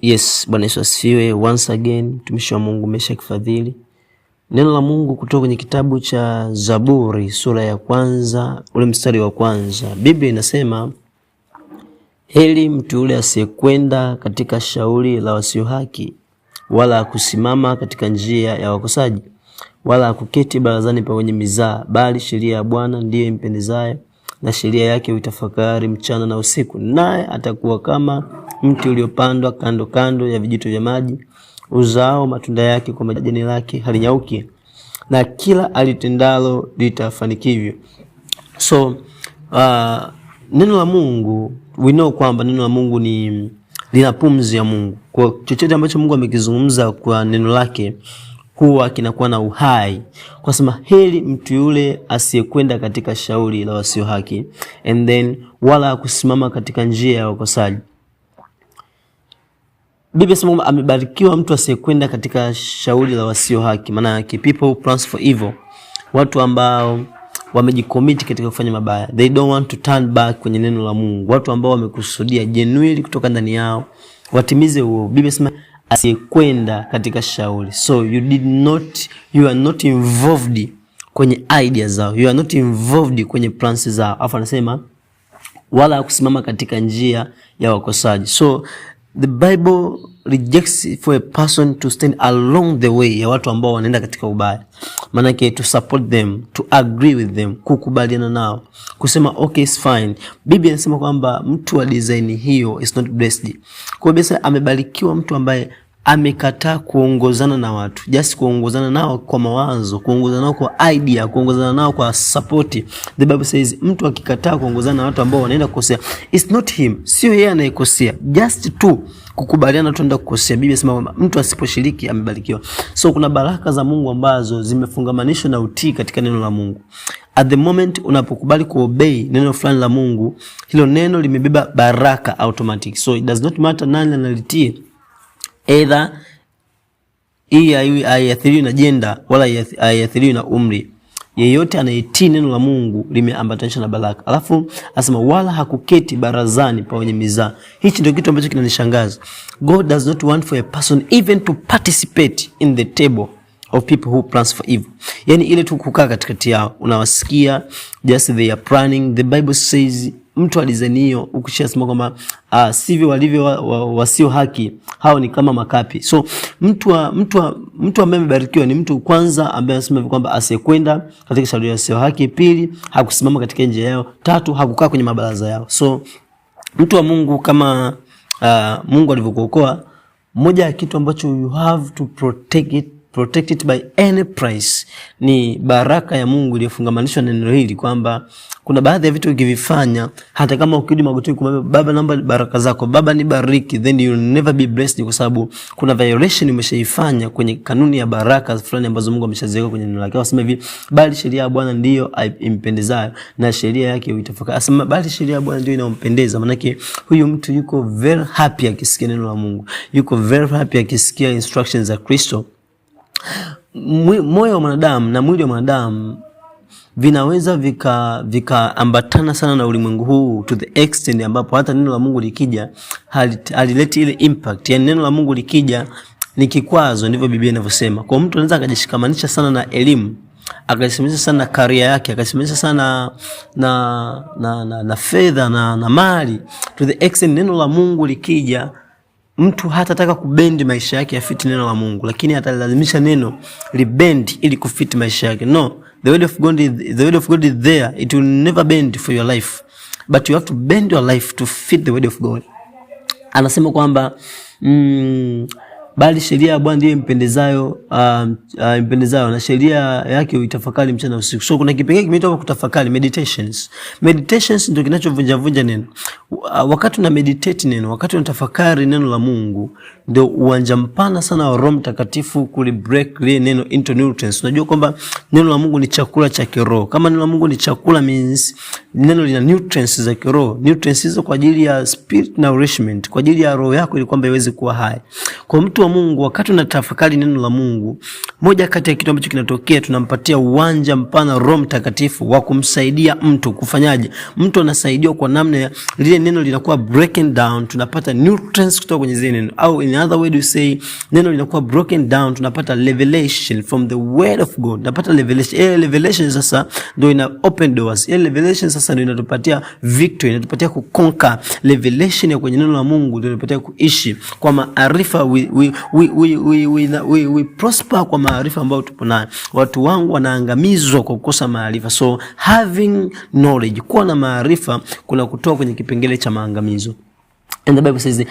Yes, Bwana Yesu asifiwe. Once again, mtumishi wa Mungu Meshak Fadhili. Neno la Mungu kutoka kwenye kitabu cha Zaburi sura ya kwanza, ule mstari wa kwanza. Biblia inasema, heri mtu yule asiyekwenda katika shauri la wasio haki, wala kusimama katika njia ya wakosaji, wala kuketi barazani pa wenye mizaa, bali sheria ya Bwana ndiyo impendezayo, na sheria yake uitafakari mchana na usiku. Naye atakuwa kama mti uliopandwa kando kando ya vijito vya maji, uzao matunda yake kwa majani yake halinyauki, na kila alitendalo litafanikiwa. So neno la Mungu, we know kwamba neno la Mungu ni lina pumzi ya Mungu. Kwa chochote ambacho Mungu amekizungumza kwa neno lake huwa kinakuwa na uhai. Kwa sema heri mtu yule asiyekwenda katika shauri la wasio haki, and then wala kusimama katika njia ya wakosaji. Biblia inasema amebarikiwa mtu asiyekwenda katika shauri la wasio haki. Maana yake people who plans for evil, watu ambao wamejicommit katika kufanya mabaya. They don't want to turn back kwenye neno la Mungu. Watu ambao wamekusudia genuinely kutoka ndani yao watimize huo. Biblia inasema asiyekwenda katika shauri. So you are not involved kwenye ideas zao. You are not involved kwenye plans zao. Alafu anasema wala kusimama katika njia ya wakosaji. So the Bible rejects for a person to stand along the way ya watu ambao wanaenda katika ubaya. Maana yake to support them, to agree with them, kukubaliana nao, kusema okay, it's fine. Biblia inasema kwamba mtu wa design hiyo is not blessed. Kwa hiyo amebarikiwa mtu ambaye amekataa kuongozana na watu, just kuongozana nao kwa mawazo, kuongozana nao kwa idea, kuongozana nao kwa support. The Bible says mtu akikataa kuongozana na watu ambao wanaenda kukosea, it's not him, sio yeye anayekosea, just tu kukubaliana tuenda kukosea. Biblia inasema mtu asiposhiriki amebarikiwa. So kuna baraka za Mungu ambazo zimefungamanishwa na utii katika neno la Mungu. At the moment unapokubali kuobey neno fulani la Mungu, hilo neno limebeba baraka automatic. So it does not matter nani analitii, either hii haiathiriwi na gender wala haiathiriwi na umri. Yeyote anayetii neno la Mungu limeambatanishwa na baraka. Alafu asema wala hakuketi barazani pa wenye mizaa. Hichi ndio kitu ambacho kinanishangaza. God does not want for a person even to participate in the table of people who plans for evil. Yani ile tu kukaa katikati yao, unawasikia, just they are planning. The Bible says mtu alizanio ukishasema kwamba sivyo walivyo wasio haki, hao ni kama makapi. So mtu ambaye amebarikiwa ni mtu kwanza ambaye anasema kwamba asiyekwenda katika shauri ya wasio haki, pili hakusimama katika njia yao, tatu hakukaa kwenye mabaraza yao. So mtu wa Mungu kama Mungu alivyokuokoa, moja ya kitu ambacho you have to protect it by any price ni baraka ya Mungu iliyofungamanishwa na neno hili, kwamba kuna baadhi ya vitu ukivifanya, hata kama ukirudi magotini kumwambia Baba naomba baraka zako, Baba nibariki, then you will never be blessed, kwa sababu kuna violation umeshaifanya kwenye kanuni ya baraka fulani ambazo Mungu ameshaziweka kwenye neno lake. Anasema hivi, bali sheria ya Bwana ndiyo impendezayo, na sheria yake uitafakari. Anasema bali sheria ya Bwana ndiyo inayompendeza. Maana yake huyu mtu yuko very happy akisikia neno la Mungu, yuko very happy akisikia instructions za Kristo. Moyo wa mwanadamu na mwili wa mwanadamu vinaweza vikaambatana sana na ulimwengu huu to the extent ambapo hata neno la Mungu likija halileti ile impact. Yani neno la Mungu likija ni kikwazo, ndivyo Biblia inavyosema. Kwa mtu anaweza akajishikamanisha sana na elimu, akajishikamanisha sana na career yake, akajishikamanisha sana na fedha na mali, to the extent neno la Mungu likija mtu hatataka kubendi maisha yake ya fit neno la Mungu, lakini atalazimisha neno libend ili kufit maisha yake. No, the word of God is there. It will never bend for your life, but you have to bend your life to fit the word of God. Anasema kwamba bali sheria ya Bwana ndiyo impendezayo, na sheria yake uitafakari mchana usiku. So kuna kipengele kimeitwa kutafakari, meditations ndio kinachovunja neno. Wakati una meditate neno, wakati unatafakari neno la Mungu, ndio uwanja mpana sana wa Roho Mtakatifu kulibreak ile neno into nutrients. Unajua kwamba neno la Mungu ni chakula cha kiroho. Kama neno la Mungu ni chakula, means neno lina nutrients za kiroho. Nutrients hizo kwa ajili ya spirit nourishment, kwa ajili ya roho yako ili kwamba iweze kuwa hai. Kwa mtu wa wa Mungu, wakati unatafakari neno la Mungu, moja kati ya kitu ambacho kinatokea, tunampatia uwanja mpana Roho Mtakatifu wa kumsaidia mtu kufanyaje. Mtu anasaidiwa kwa namna ya lile neno linakuwa broken down, tunapata nutrients kutoka kwenye zile neno, au in other way to say, neno linakuwa broken down, tunapata revelation from the word of God. Tunapata revelation. Revelation sasa ndio ina open doors. Revelation sasa ndio inatupatia victory, inatupatia kuconquer. Revelation ya kwenye neno la Mungu ndio inatupatia kuishi kwa maarifa. We prosper kwa maarifa ambayo tupo nayo. Watu wangu wanaangamizwa kwa kukosa maarifa. So having knowledge, kuwa na maarifa kuna kutoa kwenye kipengele cha maangamizo. And the Bible says